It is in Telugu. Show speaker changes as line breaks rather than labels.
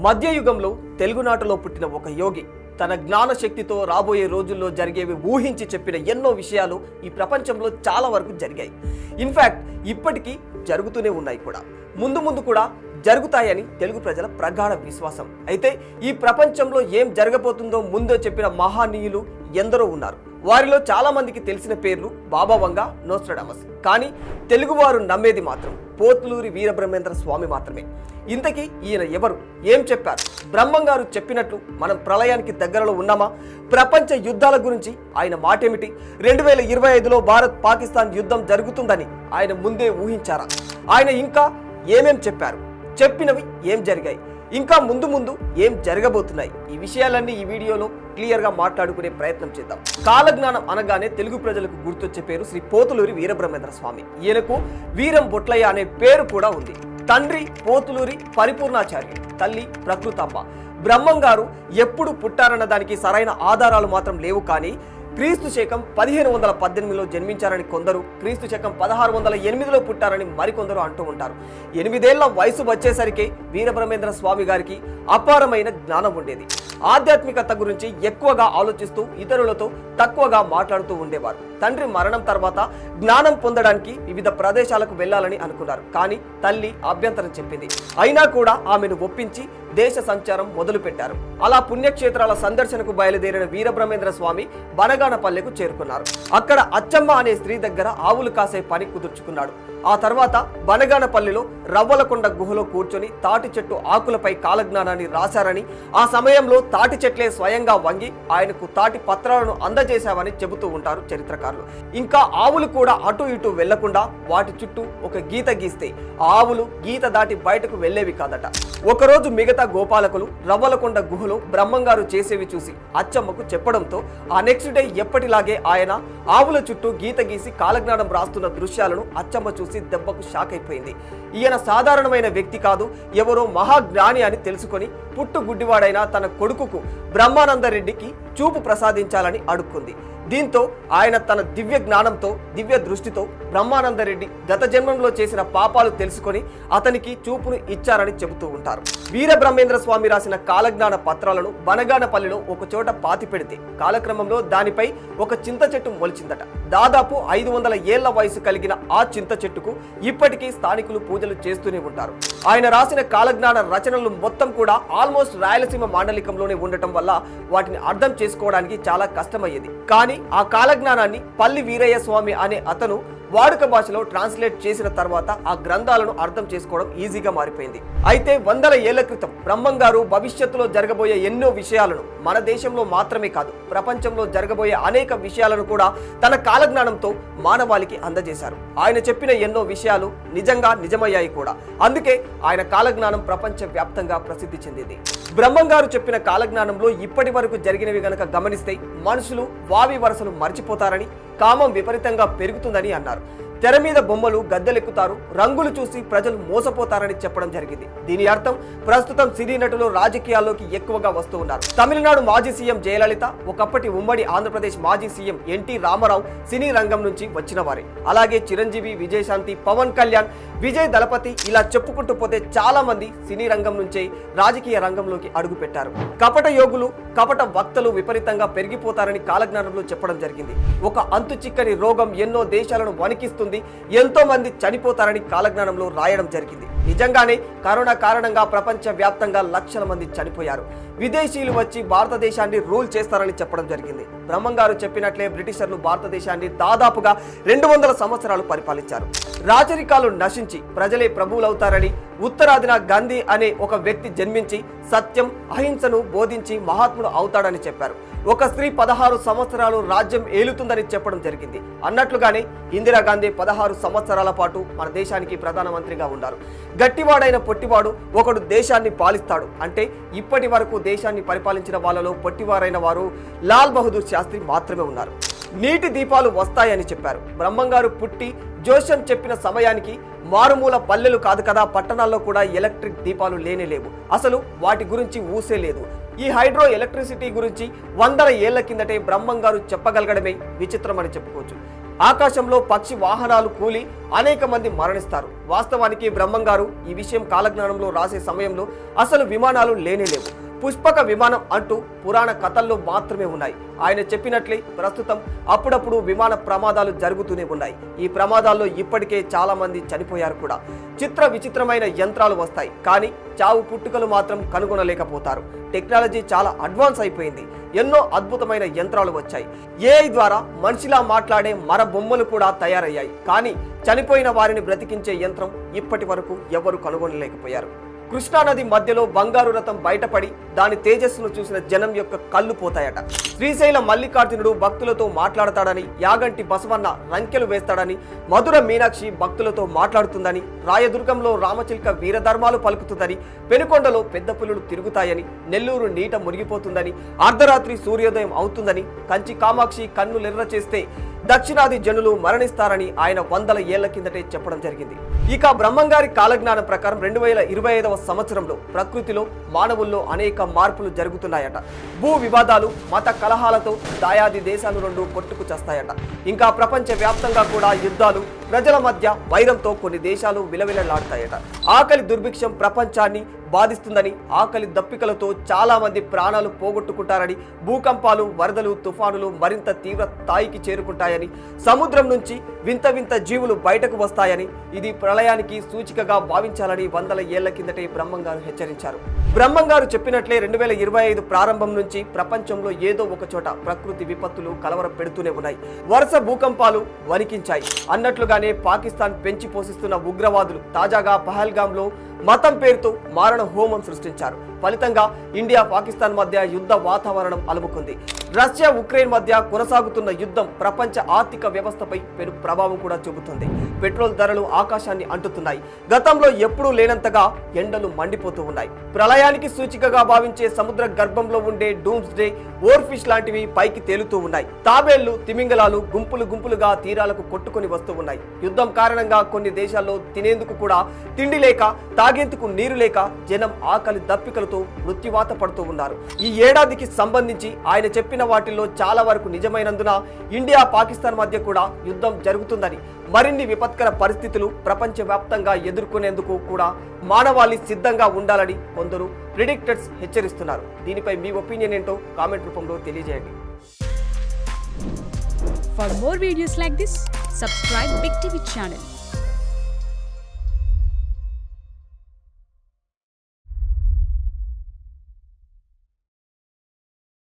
మధ్యయుగంలో తెలుగునాటలో పుట్టిన ఒక యోగి తన జ్ఞాన శక్తితో రాబోయే రోజుల్లో జరిగేవి ఊహించి చెప్పిన ఎన్నో విషయాలు ఈ ప్రపంచంలో చాలా వరకు జరిగాయి. ఇన్ఫాక్ట్ ఇప్పటికీ జరుగుతూనే ఉన్నాయి కూడా, ముందు ముందు కూడా జరుగుతాయని తెలుగు ప్రజల ప్రగాఢ విశ్వాసం. అయితే ఈ ప్రపంచంలో ఏం జరగబోతుందో ముందో చెప్పిన మహానీయులు ఎందరో ఉన్నారు. వారిలో చాలా మందికి తెలిసిన పేర్లు బాబా వంగ, నోస్ట్రాడమస్. కానీ తెలుగువారు నమ్మేది మాత్రం పోతులూరి వీరబ్రహ్మేంద్ర స్వామి మాత్రమే. ఇంతకీ ఈయన ఎవరు, ఏం చెప్పారు? బ్రహ్మంగారు చెప్పినట్లు మనం ప్రళయానికి దగ్గరలో ఉన్నామా? ప్రపంచ యుద్ధాల గురించి ఆయన మాటేమిటి? 2025లో భారత్ పాకిస్తాన్ యుద్ధం జరుగుతుందని ఆయన ముందే ఊహించారా? ఆయన ఇంకా ఏమేం చెప్పారు? చెప్పినవి ఏం జరిగాయి? ఇంకా ముందు ముందు ఏం జరగబోతున్నాయి? ఈ విషయాలన్నీ ఈ వీడియోలో క్లియర్గా మాట్లాడుకునే ప్రయత్నం చేద్దాం. కాలజ్ఞానం అనగానే తెలుగు ప్రజలకు గుర్తొచ్చే పేరు శ్రీ పోతులూరి వీరబ్రహ్మేంద్ర స్వామి. ఈయనకు వీరం బొట్లయ్య అనే పేరు కూడా ఉంది. తండ్రి పోతులూరి పరిపూర్ణాచార్యుడు, తల్లి ప్రకృతమ్మ. బ్రహ్మంగారు ఎప్పుడు పుట్టారన్న దానికి సరైన ఆధారాలు మాత్రం లేవు. కానీ క్రీస్తు శకం 1518లో జన్మించారని కొందరు, క్రీస్తు శకం 1608లో పుట్టారని మరికొందరు అంటూ ఉంటారు. 8 ఏళ్ల వయసు వచ్చేసరికి వీరబ్రహ్మేంద్ర స్వామి గారికి అపారమైన జ్ఞానం ఉండేది. ఆధ్యాత్మికత గురించి ఎక్కువగా ఆలోచిస్తూ ఇతరులతో తక్కువగా మాట్లాడుతూ ఉండేవారు. తండ్రి మరణం తర్వాత జ్ఞానం పొందడానికి వివిధ ప్రదేశాలకు వెళ్లాలని అనుకున్నారు. కానీ తల్లి అభ్యంతరం చెప్పింది. అయినా కూడా ఆమెను ఒప్పించి దేశ సంచారం మొదలు పెట్టారు. అలా పుణ్యక్షేత్రాల సందర్శనకు బయలుదేరిన వీరబ్రహ్మేంద్ర స్వామి బనగానపల్లెకు చేరుకున్నారు. అక్కడ అచ్చమ్మ అనే స్త్రీ దగ్గర ఆవులు కాసే పని కుదుర్చుకున్నాడు. ఆ తర్వాత బనగానపల్లిలో రవ్వలకొండ గుహలో కూర్చొని తాటి చెట్టు ఆకులపై కాలజ్ఞానాన్ని రాశారని, ఆ సమయంలో తాటి చెట్లే స్వయంగా వంగి ఆయనకు తాటి పత్రాలను అందజేశామని చెబుతూ ఉంటారు చరిత్రకారులు. ఇంకా ఆవులు కూడా అటు ఇటు వెళ్లకుండా వాటి చుట్టూ ఒక గీత గీస్తే ఆవులు గీత దాటి బయటకు వెళ్లేవి కాదట. ఒకరోజు మిగతా గోపాలకులు రవ్వలకొండ గుహలో బ్రహ్మంగారు చేసేవి చూసి అచ్చమ్మకు చెప్పడంతో ఆ నెక్స్ట్ డే ఎప్పటిలాగే ఆయన ఆవుల చుట్టూ గీత గీసి కాలజ్ఞానం రాస్తున్న దృశ్యాలను అచ్చమ్మ చూసి దెబ్బకు షాక్ అయిపోయింది. ఈయన సాధారణమైన వ్యక్తి కాదు, ఎవరో మహాజ్ఞాని అని తెలుసుకొని పుట్టు గుడ్డివాడైన తన కొడుకుకు బ్రహ్మానందరెడ్డికి చూపు ప్రసాదించాలని అడుక్కుంది. దీంతో ఆయన తన దివ్య జ్ఞానంతో, దివ్య దృష్టితో బ్రహ్మానందరెడ్డి గత జన్మంలో చేసిన పాపాలు తెలుసుకొని అతనికి చూపును ఇచ్చారని చెబుతూ ఉంటారు. వీరబ్రహ్మేంద్ర స్వామి రాసిన కాలజ్ఞాన పత్రాలను బనగానపల్లిలో ఒక చోట పాతి పెడితే కాలక్రమంలో దానిపై ఒక చింత చెట్టు మొలిచిందట. దాదాపు 500 ఏళ్ల వయసు కలిగిన ఆ చింత చెట్టుకు ఇప్పటికీ స్థానికులు పూజలు చేస్తూనే ఉంటారు. ఆయన రాసిన కాలజ్ఞాన రచనలు మొత్తం కూడా ఆల్మోస్ట్ రాయలసీమ మాండలికంలోనే ఉండటం వల్ల వాటిని అర్థం చేసుకోవడానికి చాలా కష్టమయ్యేది. కానీ ఆ కాలజ్ఞానాన్ని పల్లి వీరయ్య స్వామి అనే అతను వాడుక భాషలో ట్రాన్స్లేట్ చేసిన తర్వాత ఆ గ్రంథాలను అర్థం చేసుకోవడం ఈజీగా మారిపోయింది. అయితే 100 ఏళ్ల క్రితం బ్రహ్మంగారు భవిష్యత్తులో జరగబోయే ఎన్నో విషయాలను, మన దేశంలో మాత్రమే కాదు ప్రపంచంలో జరగబోయే అనేక విషయాలను కూడా తన కాలజ్ఞానంతో మానవాళికి అందజేశారు. ఆయన చెప్పిన ఎన్నో విషయాలు నిజంగా నిజమయ్యాయి కూడా. అందుకే ఆయన కాలజ్ఞానం ప్రపంచ వ్యాప్తంగా ప్రసిద్ధి చెందింది. బ్రహ్మంగారు చెప్పిన కాలజ్ఞానంలో ఇప్పటి వరకు జరిగినవి గనక గమనిస్తే మనుషులు వావి వరసలు మర్చిపోతారని, కామం విపరీతంగా పెరుగుతుందని అన్నారు. తెర మీద బొమ్మలు గద్దెలెక్కుతారు, రంగులు చూసి ప్రజలు మోసపోతారని చెప్పడం జరిగింది. దీని అర్థం ప్రస్తుతం సినీ నటులు రాజకీయాల్లోకి ఎక్కువగా వస్తూ ఉన్నారు. తమిళనాడు మాజీ సీఎం జయలలిత, ఒకప్పటి ఉమ్మడి ఆంధ్రప్రదేశ్ మాజీ సీఎం ఎన్టీ రామారావు సినీ రంగం నుంచి వచ్చిన వారే. అలాగే చిరంజీవి, విజయశాంతి, పవన్ కళ్యాణ్, విజయ్ దళపతి, ఇలా చెప్పుకుంటూ పోతే చాలా మంది సినీ రంగం నుంచే రాజకీయ రంగంలోకి అడుగు పెట్టారు. కపట యోగులు, కపట వక్తలు విపరీతంగా పెరిగిపోతారని కాలజ్ఞానంలో చెప్పడం జరిగింది. ఒక అంతు చిక్కని రోగం ఎన్నో దేశాలను వణికిస్తుంది, ఎంతో మంది చనిపోతారని కాలజ్ఞానంలో రాయడం జరిగింది. నిజంగానే కరోనా కారణంగా ప్రపంచ వ్యాప్తంగా లక్షల మంది చనిపోయారు. విదేశీయులు వచ్చి భారతదేశాన్ని రూల్ చేస్తారని చెప్పడం జరిగింది. బ్రహ్మంగారు చెప్పినట్లే బ్రిటిషర్లు భారతదేశాన్ని దాదాపుగా 200 సంవత్సరాలు పరిపాలించారు. రాజరికాలు నశించి ప్రజలే ప్రభువులవుతారని, ఉత్తరాదిన గాంధీ అనే ఒక వ్యక్తి జన్మించి సత్యం, అహింసను బోధించి మహాత్ముడు అవుతాడని చెప్పారు. ఒక స్త్రీ 16 సంవత్సరాలు రాజ్యం ఏలుతుందని చెప్పడం జరిగింది. అన్నట్లుగానే ఇందిరాగాంధీ 16 సంవత్సరాల పాటు మన దేశానికి ప్రధానమంత్రిగా ఉన్నారు. గట్టివాడైన పొట్టివాడు ఒకడు దేశాన్ని పాలిస్తాడు అంటే ఇప్పటి వరకు దేశాన్ని పరిపాలించిన వాళ్ళలో పొట్టివారైన వారు లాల్ బహదూర్ శాస్త్రి మాత్రమే ఉన్నారు. నీటి దీపాలు వస్తాయని చెప్పారు. బ్రహ్మంగారు పుట్టి జోషన్ చెప్పిన సమయానికి మారుమూల పల్లెలు కాదు కదా, పట్టణాల్లో కూడా ఎలక్ట్రిక్ దీపాలు లేనేలేవు. అసలు వాటి గురించి ఊసే లేదు. ఈ హైడ్రో ఎలక్ట్రిసిటీ గురించి 100 ఏళ్ల కిందటే బ్రహ్మంగారు చెప్పగలగడమే విచిత్రమని చెప్పుకోవచ్చు. ఆకాశంలో పక్షి వాహనాలు కూలి అనేక మంది మరణిస్తారు. వాస్తవానికి బ్రహ్మం గారు ఈ విషయం కాలజ్ఞానంలో రాసే సమయంలో అసలు విమానాలు లేనేలేవు. పుష్పక విమానం అంటూ పురాణ కథల్లో మాత్రమే ఉన్నాయి. ఆయన చెప్పినట్లే ప్రస్తుతం అప్పుడప్పుడు విమాన ప్రమాదాలు జరుగుతూనే ఉన్నాయి. ఈ ప్రమాదాల్లో ఇప్పటికే చాలా మంది చనిపోయారు కూడా. చిత్ర విచిత్రమైన యంత్రాలు వస్తాయి, కానీ చావు పుట్టుకలు మాత్రం కనుగొనలేకపోతారు. టెక్నాలజీ చాలా అడ్వాన్స్ అయిపోయింది. ఎన్నో అద్భుతమైన యంత్రాలు వచ్చాయి. ఏఐ ద్వారా మనిషిలా మాట్లాడే మర బొమ్మలు కూడా తయారయ్యాయి. కానీ చనిపోయిన వారిని బ్రతికించే యంత్రం ఇప్పటి వరకు ఎవరు కనుగొనలేకపోయారు. కృష్ణానది మధ్యలో బంగారు రథం బయటపడి దాని తేజస్సును చూసిన జనం యొక్క కళ్ళు పోతాయట. శ్రీశైల మల్లికార్జునుడు భక్తులతో మాట్లాడతాడని, యాగంటి బసవన్న రంకెలు వేస్తాడని, మధుర మీనాక్షి భక్తులతో మాట్లాడుతుందని, రాయదుర్గంలో రామచిల్క వీరధర్మాలు పలుకుతుందని, పెనుకొండలో పెద్ద పులులు తిరుగుతాయని, నెల్లూరు నీట మునిగిపోతుందని, అర్ధరాత్రి సూర్యోదయం అవుతుందని, కంచి కామాక్షి కన్నులెర్ర చేస్తే దక్షిణాది జనులు మరణిస్తారని ఆయన వందల ఏళ్ల కిందటే చెప్పడం జరిగింది. ఇక బ్రహ్మంగారి కాలజ్ఞానం ప్రకారం 2025వ సంవత్సరంలో ప్రకృతిలో మానవుల్లో అనేక మార్పులు జరుగుతున్నాయట. భూ వివాదాలు, మత కలహాలతో దాయాది దేశాలు రెండు కొట్టుకు చేస్తాయట. ఇంకా ప్రపంచ వ్యాప్తంగా కూడా యుద్ధాలు, ప్రజల మధ్య వైరంతో కొన్ని దేశాలు విలవిలలాడతాయట. ఆకలి దుర్భిక్షం ప్రపంచాన్ని బాధిస్తుందని, ఆకలి దప్పికలతో చాలా మంది ప్రాణాలు పోగొట్టుకుంటారని, భూకంపాలు, వరదలు, తుఫానులు మరింత తీవ్ర స్థాయికి చేరుకుంటాయని, సముద్రం నుంచి వింత వింత జీవులు బయటకు వస్తాయని, ఇది ప్రళయానికి సూచికగా భావించాలని వందల ఏళ్ల కిందటే బ్రహ్మంగారు హెచ్చరించారు. బ్రహ్మంగారు చెప్పినట్లే 2025 ప్రారంభం నుంచి ప్రపంచంలో ఏదో ఒక చోట ప్రకృతి విపత్తులు కలవర పెడుతూనే ఉన్నాయి. వరుస భూకంపాలు వణికించాయి. అన్నట్లుగానే పాకిస్తాన్ పెంచి పోషిస్తున్న ఉగ్రవాదులు తాజాగా పహల్గాంలో మతం పేరుతో మారణ హోమం సృష్టించారు. ఫలితంగా ఇండియా పాకిస్తాన్ మధ్య యుద్ధ వాతావరణం అలుముకుంది. రష్యా ఉక్రెయిన్ మధ్య కొనసాగుతున్న యుద్ధం ప్రపంచ ఆర్థిక వ్యవస్థపై పెను ప్రభావం కూడా చూపుతుంది. పెట్రోల్ ధరలు ఆకాశాన్ని అంటుతున్నాయి. గతంలో ఎప్పుడూ లేనంతగా ఎండలు మండిపోతూ ఉన్నాయి. ప్రళయానికి సూచికగా భావించే సముద్ర గర్భంలో ఉండే డూమ్స్ డే ఓర్ఫిష్ లాంటివి పైకి తేలుతూ ఉన్నాయి. తాబేళ్లు, తిమింగలాలు గుంపులు గుంపులుగా తీరాలకు కొట్టుకొని వస్తూ ఉన్నాయి. యుద్ధం కారణంగా కొన్ని దేశాల్లో తినేందుకు కూడా తిండి లేక, తాగేందుకు నీరు లేక జనం ఆకలి దప్పికలతో మృత్యువాత పడుతూ ఉన్నారు. ఈ ఏడాదికి సంబంధించి ఆయన చెప్పిన వాటిల్లో చాలా వరకు నిజమైనందున ఇండియా పాకిస్తాన్ మధ్య కూడా యుద్ధం జరుగుతుందని, మరిన్ని విపత్కర పరిస్థితులు ప్రపంచవ్యాప్తంగా ఎదుర్కొనేందుకు కూడా మానవాళి సిద్ధంగా ఉండాలని కొందరు ప్రిడిక్టర్స్ హెచ్చరిస్తున్నారు. దీనిపై మీ ఒపీనియన్ ఏంటో కామెంట్ రూపంలో తెలియజేయండి.
For more videos like this, subscribe Big TV channel.